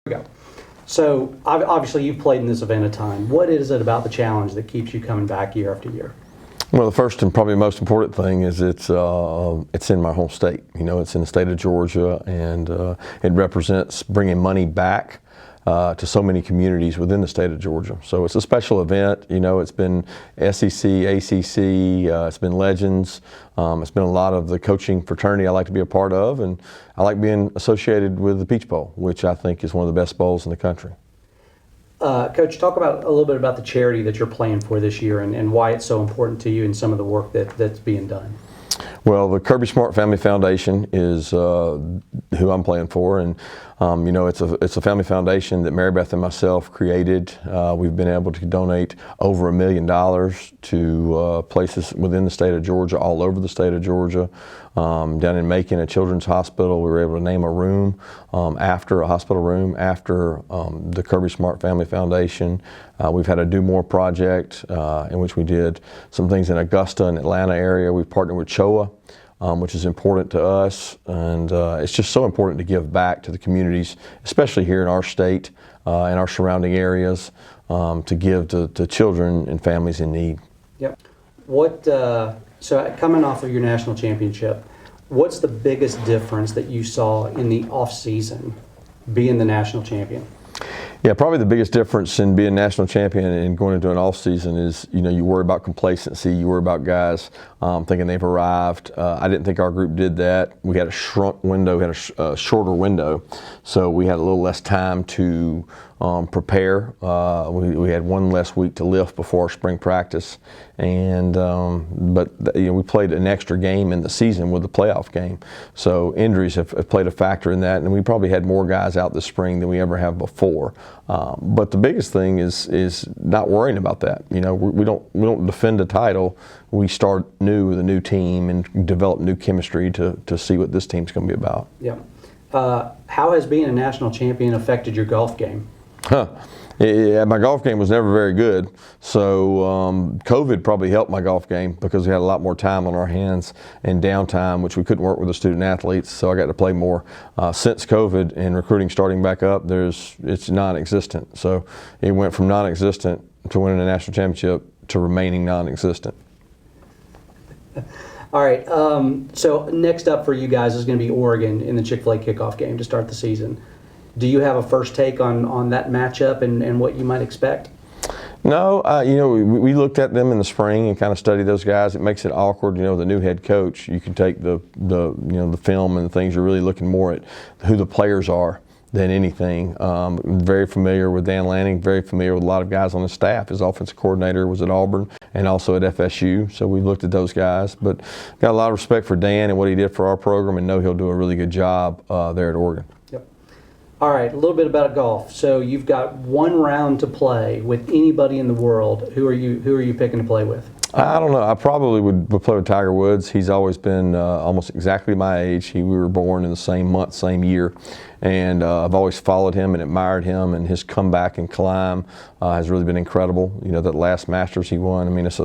Go. So obviously you've played in this event a ton. What is it about the challenge that keeps you coming back year after year? Well, the first and probably most important thing is it's in my home state. You know, it's in the state of Georgia, and it represents bringing money back to so many communities within the state of Georgia. So it's a special event. You know, it's been SEC, ACC, it's been Legends. It's been a lot of the coaching fraternity I like to be a part of, and I like being associated with the Peach Bowl, which I think is one of the best bowls in the country. Coach, talk about a little bit about the charity that you're playing for this year and why it's so important to you and some of the work that's being done. Well, the Kirby Smart Family Foundation is who I'm playing for, and you know, it's a family foundation that Mary Beth and myself created. We've been able to donate over $1 million to places within the state of Georgia, all over the state of Georgia. Down in Macon, a children's hospital, we were able to name a room after a hospital room after the Kirby Smart Family Foundation. We've had a Do More project in which we did some things in Augusta and Atlanta area. We've partnered with CHOA, which is important to us, and it's just so important to give back to the communities, especially here in our state and our surrounding areas, to give to children and families in need. Yep. So coming off of your national championship, what's the biggest difference that you saw in the off season being the national champion? Yeah, probably the biggest difference in being national champion and going into an off season is, you know, you worry about complacency, you worry about guys thinking they've arrived. I didn't think our group did that. We had a shrunk window, we had a shorter window, so we had a little less time to prepare. We had one less week to lift before our spring practice, and but you know, we played an extra game in the season with the playoff game. So injuries have played a factor in that, and we probably had more guys out this spring than we ever have before. But the biggest thing is not worrying about that. You know, we don't defend a title. We start new with a new team and develop new chemistry to see what this team's going to be about. Yeah. How has being a national champion affected your golf game? Yeah, my golf game was never very good, so COVID probably helped my golf game because we had a lot more time on our hands and downtime, which we couldn't work with the student athletes, so I got to play more. Since COVID and recruiting starting back up, it's non-existent. So it went from non-existent to winning a national championship to remaining non-existent. All right, so next up for you guys is going to be Oregon in the Chick-fil-A kickoff game to start the season. Do you have a first take on that matchup and what you might expect? No, you know, we looked at them in the spring and kind of studied those guys. It makes it awkward, you know, the new head coach. You can take the film and the things. You're really looking more at who the players are than anything. Very familiar with Dan Lanning, very familiar with a lot of guys on his staff. His offensive coordinator was at Auburn and also at FSU, so we looked at those guys. But got a lot of respect for Dan and what he did for our program, and know he'll do a really good job there at Oregon. Yep. All right, a little bit about golf. So you've got one round to play with anybody in the world. Who are you picking to play with? I don't know. I probably would play with Tiger Woods. He's always been almost exactly my age. We were born in the same month, same year. And I've always followed him and admired him, and his comeback and climb has really been incredible. You know, that last Masters he won. I mean, as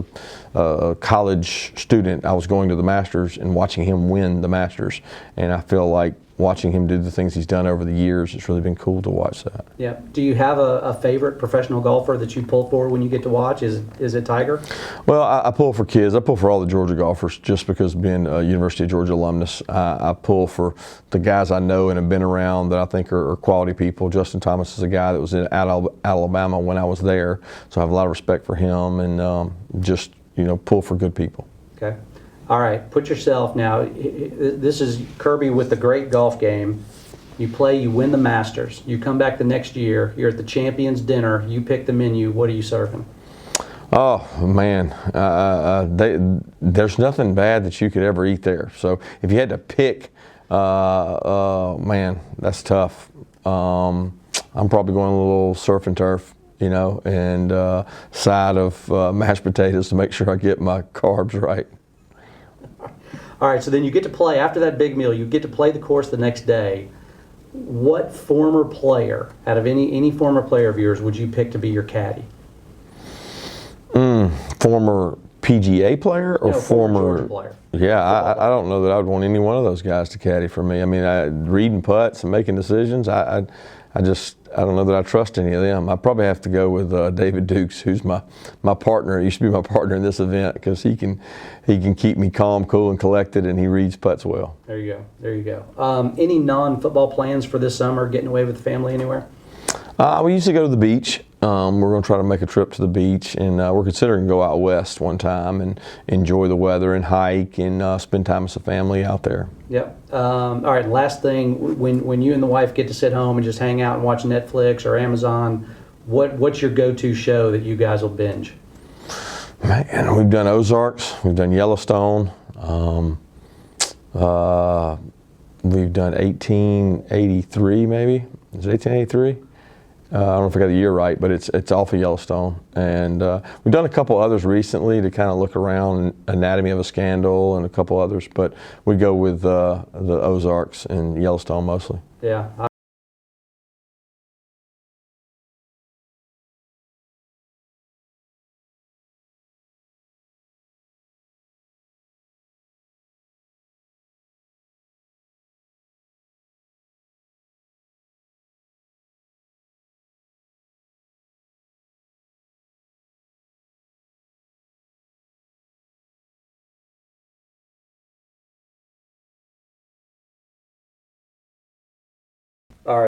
a college student, I was going to the Masters and watching him win the Masters. And I feel like watching him do the things he's done over the years, it's really been cool to watch that. Yeah. Do you have a favorite professional golfer that you pull for when you get to watch? Is it Tiger? Well, I pull for kids. I pull for all the Georgia golfers just because being a University of Georgia alumnus. I pull for the guys I know and have been around that I think are quality people. Justin Thomas is a guy that was in Alabama when I was there, so I have a lot of respect for him, and just, you know, pull for good people. Okay. All right, put yourself now. This is Kirby with the great golf game. You play, you win the Masters. You come back the next year. You're at the Champions Dinner. You pick the menu. What are you serving? Oh man, there's nothing bad that you could ever eat there. So if you had to pick, man, that's tough. I'm probably going a little surf and turf, you know, and side of mashed potatoes to make sure I get my carbs right. All right, so then you get to play, after that big meal, you get to play the course the next day. What former player, out of any former player of yours, would you pick to be your caddy? Former PGA player or former Georgia player? Yeah, I don't know that I would want any one of those guys to caddy for me. I mean, reading putts and making decisions, I just I don't know that I trust any of them. I probably have to go with David Dukes, who's my partner. He used to be my partner in this event because he can keep me calm, cool, and collected, and he reads putts well. There you go. There you go. Any non-football plans for this summer? Getting away with the family anywhere? We usually go to the beach. We're going to try to make a trip to the beach, and we're considering to go out west one time and enjoy the weather and hike and spend time as a family out there. Yep. All right. Last thing, when you and the wife get to sit home and just hang out and watch Netflix or Amazon, what's your go-to show that you guys will binge? Man, we've done Ozarks, we've done Yellowstone, we've done 1883 maybe. Is it 1883? I don't know if I got the year right, but it's off of Yellowstone. And we've done a couple others recently to kind of look around, Anatomy of a Scandal and a couple others, but we go with the Ozarks and Yellowstone mostly. Yeah.